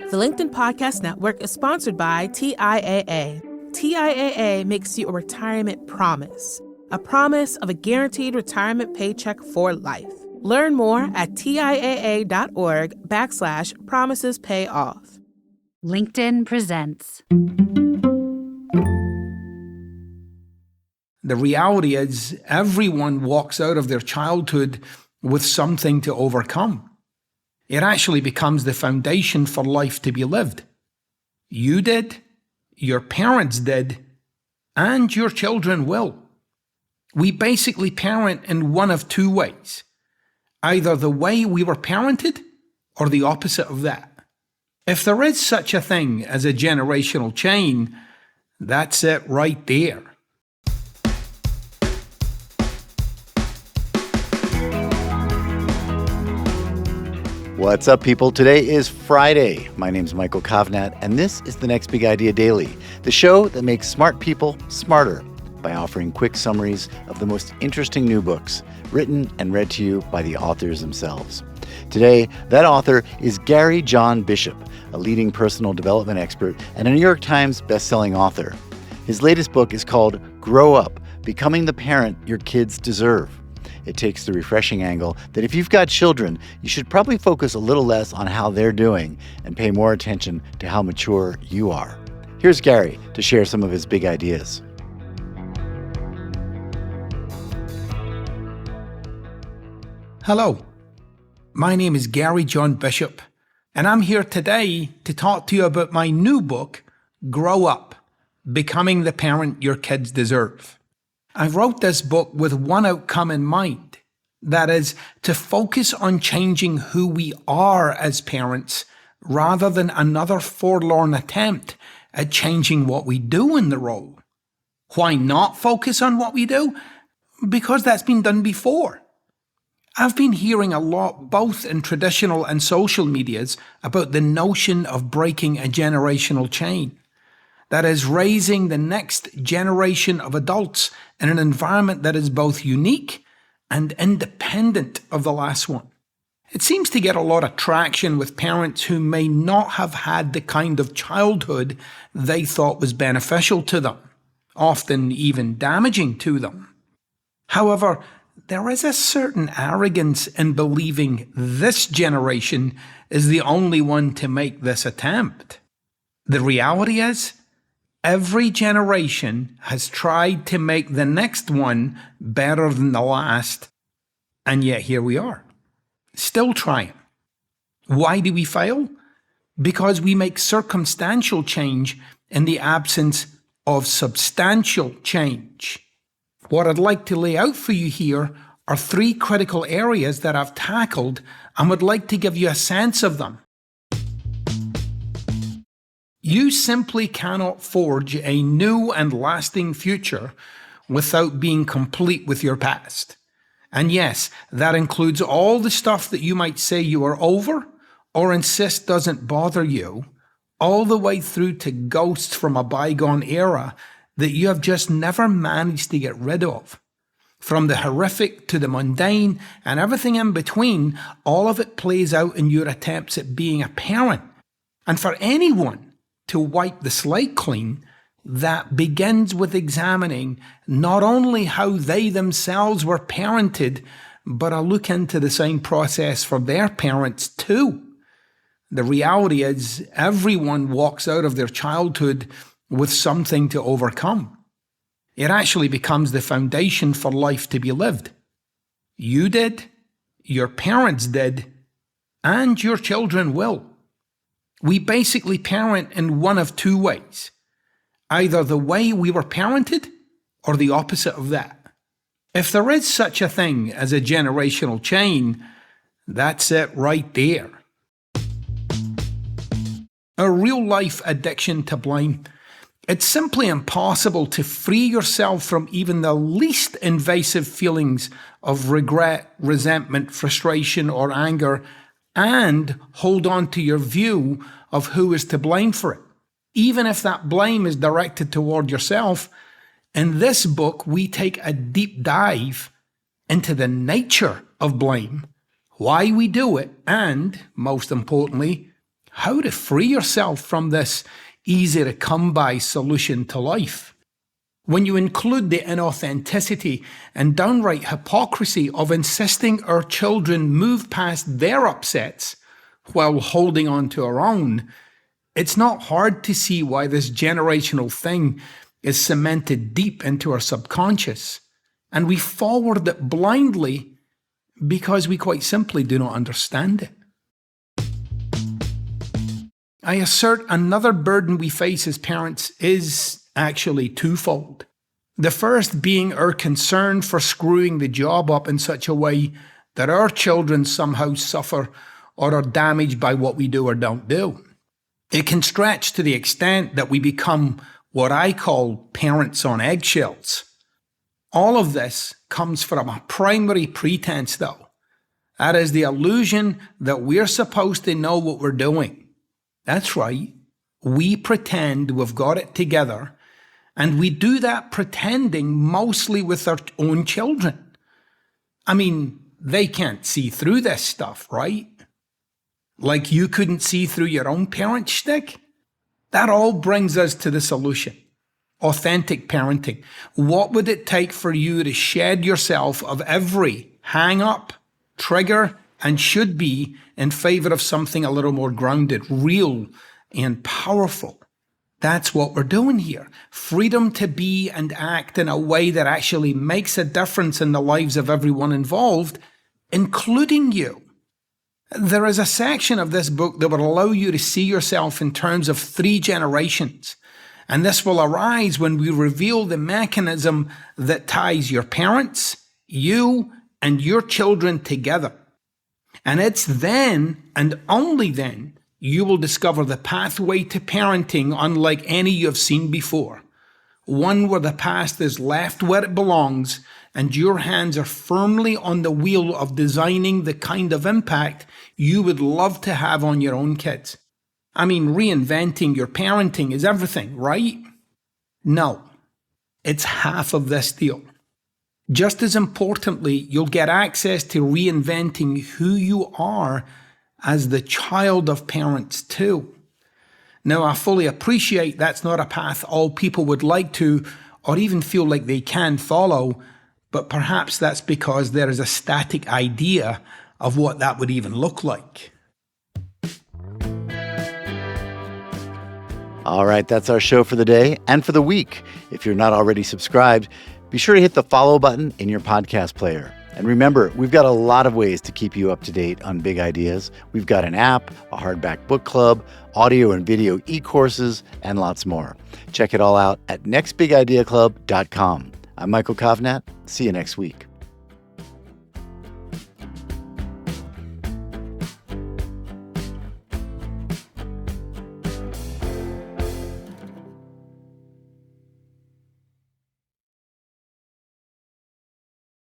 The LinkedIn Podcast Network is sponsored by TIAA. TIAA makes you a retirement promise, a promise of a guaranteed retirement paycheck for life. Learn more at TIAA.org/promises pay off. LinkedIn presents. The reality is everyone walks out of their childhood with something to overcome. It actually becomes the foundation for life to be lived. You did, your parents did, and your children will. We basically parent in one of two ways. Either the way we were parented or the opposite of that. If there is such a thing as a generational chain, that's it right there. What's up, people? Today is Friday. My name's Michael Kovnat, and this is the Next Big Idea Daily, the show that makes smart people smarter by offering quick summaries of the most interesting new books, written and read to you by the authors themselves. Today, that author is Gary John Bishop, a leading personal development expert and a New York Times bestselling author. His latest book is called Grow Up, Becoming the Parent Your Kids Deserve. It takes the refreshing angle that if you've got children, you should probably focus a little less on how they're doing and pay more attention to how mature you are. Here's Gary to share some of his big ideas. Hello, my name is Gary John Bishop, and I'm here today to talk to you about my new book, Grow Up, Becoming the Parent Your Kids Deserve. I wrote this book with one outcome in mind, that is, to focus on changing who we are as parents rather than another forlorn attempt at changing what we do in the role. Why not focus on what we do? Because that's been done before. I've been hearing a lot, both in traditional and social medias, about the notion of breaking a generational chain. That is, raising the next generation of adults in an environment that is both unique and independent of the last one. It seems to get a lot of traction with parents who may not have had the kind of childhood they thought was beneficial to them, often even damaging to them. However, there is a certain arrogance in believing this generation is the only one to make this attempt. The reality is, every generation has tried to make the next one better than the last, and yet here we are, still trying. Why do we fail? Because we make circumstantial change in the absence of substantial change. What I'd like to lay out for you here are three critical areas that I've tackled and would like to give you a sense of them. You simply cannot forge a new and lasting future without being complete with your past. And yes, that includes all the stuff that you might say you are over or insist doesn't bother you, all the way through to ghosts from a bygone era that you have just never managed to get rid of. From the horrific to the mundane and everything in between, all of it plays out in your attempts at being a parent. And for anyone to wipe the slate clean, that begins with examining not only how they themselves were parented, but a look into the same process for their parents too. The reality is everyone walks out of their childhood with something to overcome. It actually becomes the foundation for life to be lived. You did, your parents did, and your children will. We basically parent in one of two ways. Either the way we were parented or the opposite of that. If there is such a thing as a generational chain, that's it right there. A real-life addiction to blame. It's simply impossible to free yourself from even the least invasive feelings of regret, resentment, frustration, or anger, and hold on to your view of who is to blame for it. Even if that blame is directed toward yourself, in this book we take a deep dive into the nature of blame, why we do it, and, most importantly, how to free yourself from this easy-to-come-by solution to life. When you include the inauthenticity and downright hypocrisy of insisting our children move past their upsets while holding on to our own, it's not hard to see why this generational thing is cemented deep into our subconscious, and we forward it blindly because we quite simply do not understand it. I assert another burden we face as parents is actually twofold. The first being our concern for screwing the job up in such a way that our children somehow suffer or are damaged by what we do or don't do. It can stretch to the extent that we become what I call parents on eggshells. All of this comes from a primary pretense, though. That is the illusion that we're supposed to know what we're doing. That's right. We pretend we've got it together, and we do that pretending mostly with our own children. I mean, they can't see through this stuff, right? Like you couldn't see through your own parent shtick? That all brings us to the solution. Authentic parenting. What would it take for you to shed yourself of every hang-up, trigger, and should be in favor of something a little more grounded, real, and powerful? That's what we're doing here. Freedom to be and act in a way that actually makes a difference in the lives of everyone involved, including you. There is a section of this book that will allow you to see yourself in terms of 3 generations. And this will arise when we reveal the mechanism that ties your parents, you, and your children together. And it's then, and only then, you will discover the pathway to parenting unlike any you have seen before. One where the past is left where it belongs, and your hands are firmly on the wheel of designing the kind of impact you would love to have on your own kids. I mean, reinventing your parenting is everything, right? No, it's half of this deal. Just as importantly, you'll get access to reinventing who you are as the child of parents too. Now, I fully appreciate that's not a path all people would like to or even feel like they can follow, but perhaps that's because there is a static idea of what that would even look like. All right, that's our show for the day and for the week. If you're not already subscribed, be sure to hit the follow button in your podcast player. And remember, we've got a lot of ways to keep you up to date on big ideas. We've got an app, a hardback book club, audio and video e-courses, and lots more. Check it all out at nextbigideaclub.com. I'm Michael Kovnat. See you next week.